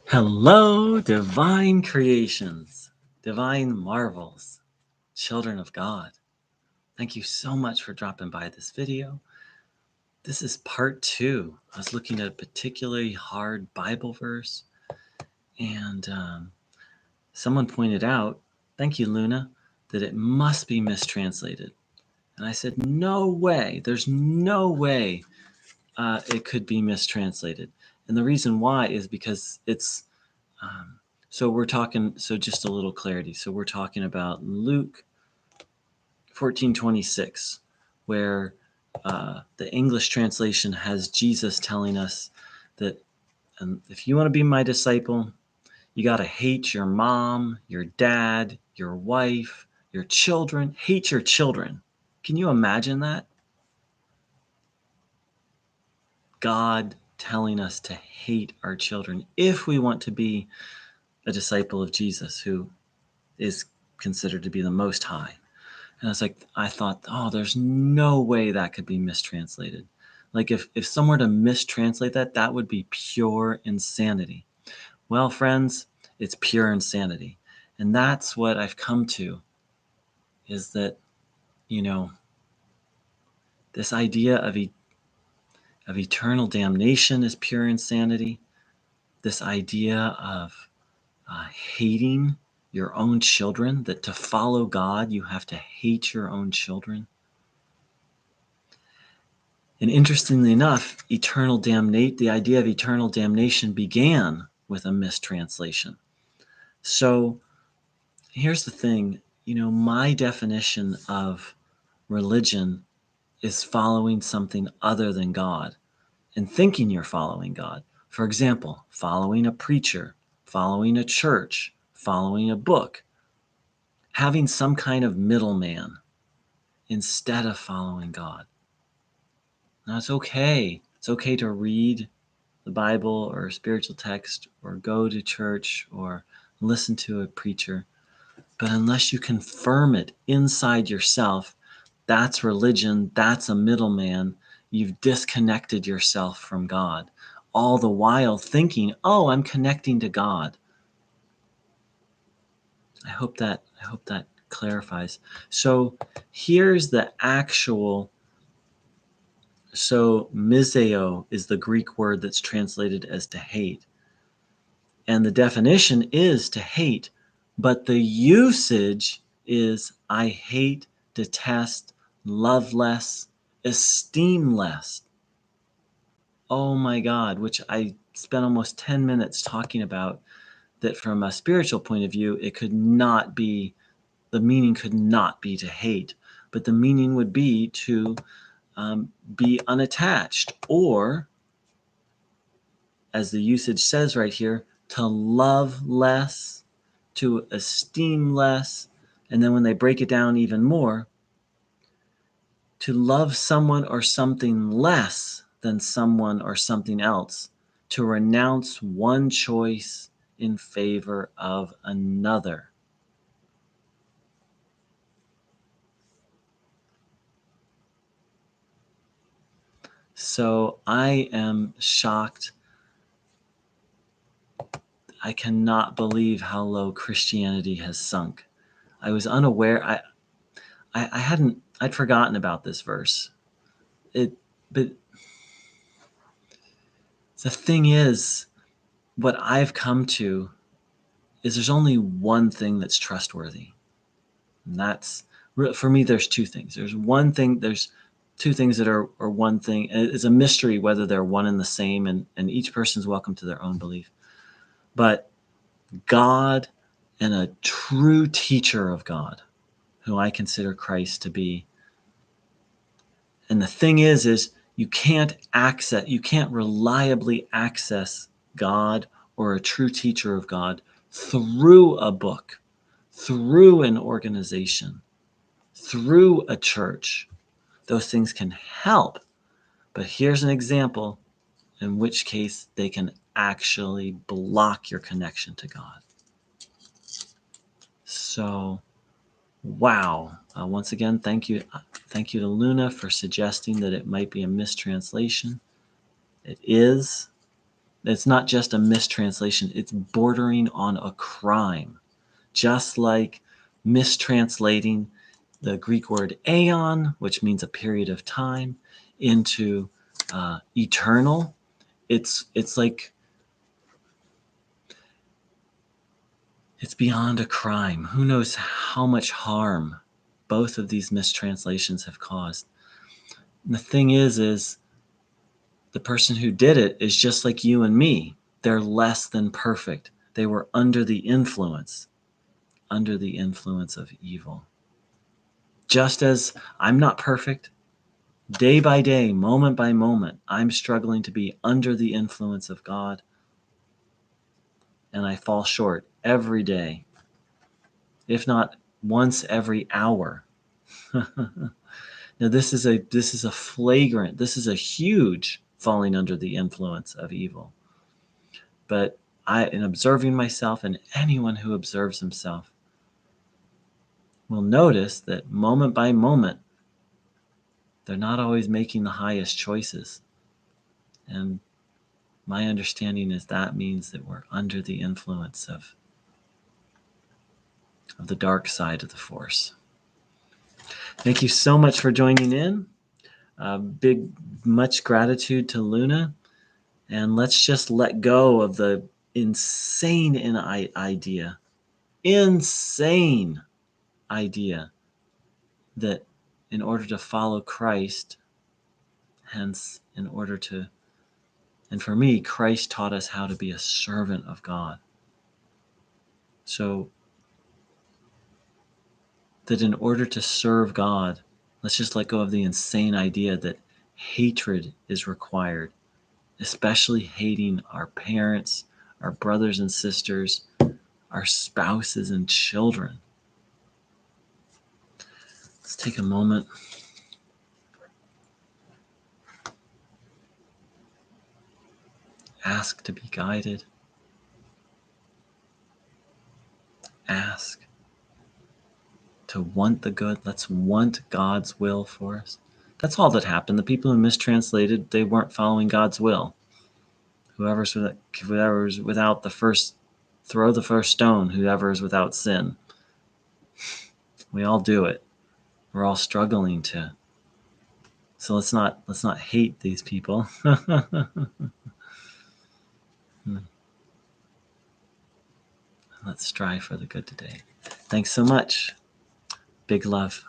Hello, divine creations, divine marvels, children of God. Thank you so much for dropping by this video. This is part 2. I was looking at a particularly hard Bible verse, and someone pointed out, thank you, Luna, that it must be mistranslated. And I said, no way, there's no way it could be mistranslated. And the reason why is because it's so just a little clarity. So we're talking about Luke 14:26, where the English translation has Jesus telling us that if you want to be my disciple, you got to hate your mom, your dad, your wife, your children. Hate your children. Can you imagine that? God telling us to hate our children if we want to be a disciple of Jesus, who is considered to be the Most High. And I thought, oh, there's no way that could be mistranslated. Like if someone were to mistranslate that, that would be pure insanity. Well, friends, it's pure insanity. And that's what I've come to, is that, this idea of eternal damnation is pure insanity. This idea of hating your own children, that to follow God, you have to hate your own children. And interestingly enough, the idea of eternal damnation began with a mistranslation. So here's the thing, my definition of religion is following something other than God and thinking you're following God. For example, following a preacher, following a church, following a book, having some kind of middleman instead of following God. Now, it's okay. It's okay to read the Bible or a spiritual text or go to church or listen to a preacher. But unless you confirm it inside yourself, that's religion, that's a middleman. You've disconnected yourself from God, all the while thinking, oh, I'm connecting to God. I hope that clarifies. So here's the actual. So miseo is the Greek word that's translated as to hate. And the definition is to hate, but the usage is I hate, detest, love less, esteem less. Oh my God, which I spent almost 10 minutes talking about, that from a spiritual point of view, the meaning could not be to hate, but the meaning would be to be unattached, or, as the usage says right here, to love less, to esteem less, and then when they break it down even more, to love someone or something less than someone or something else, to renounce one choice in favor of another. So I am shocked. I cannot believe how low Christianity has sunk. I was unaware. I'd forgotten about this verse. But the thing is, what I've come to is there's only one thing that's trustworthy. And that's, for me, there's two things. There's two things that are one thing. It's a mystery whether they're one and the same, and each person's welcome to their own belief. But God and a true teacher of God, who I consider Christ to be. And the thing is you can't reliably access God or a true teacher of God through a book, through an organization, through a church. Those things can help, but here's an example in which case they can actually block your connection to God. So, wow. Once again, thank you to Luna for suggesting that it might be a mistranslation. It is. It's not just a mistranslation, it's bordering on a crime. Just like mistranslating the Greek word aeon, which means a period of time, into eternal. It's like it's beyond a crime. Who knows how much harm both of these mistranslations have caused. And the thing is the person who did it is just like you and me. They're less than perfect. They were under the influence of evil. Just as I'm not perfect, day by day, moment by moment, I'm struggling to be under the influence of God, and I fall short every day, if not once every hour. Now this is a flagrant, this is a huge falling under the influence of evil. But in observing myself, and anyone who observes himself will notice that moment by moment, they're not always making the highest choices. And my understanding is that means that we're under the influence of the dark side of the force. Thank you so much for joining in. Much gratitude to Luna. And let's just let go of the insane idea that in order to follow Christ, hence and for me, Christ taught us how to be a servant of God. So that in order to serve God, let's just let go of the insane idea that hatred is required, especially hating our parents, our brothers and sisters, our spouses and children. Let's take a moment. Ask to be guided. Ask to want the good. Let's want God's will for us. That's all that happened. The people who mistranslated, they weren't following God's will. Whoever's without the first, throw the first stone. Whoever is without sin. We all do it. We're all struggling to. So let's not hate these people. Let's strive for the good today. Thanks so much. Big love.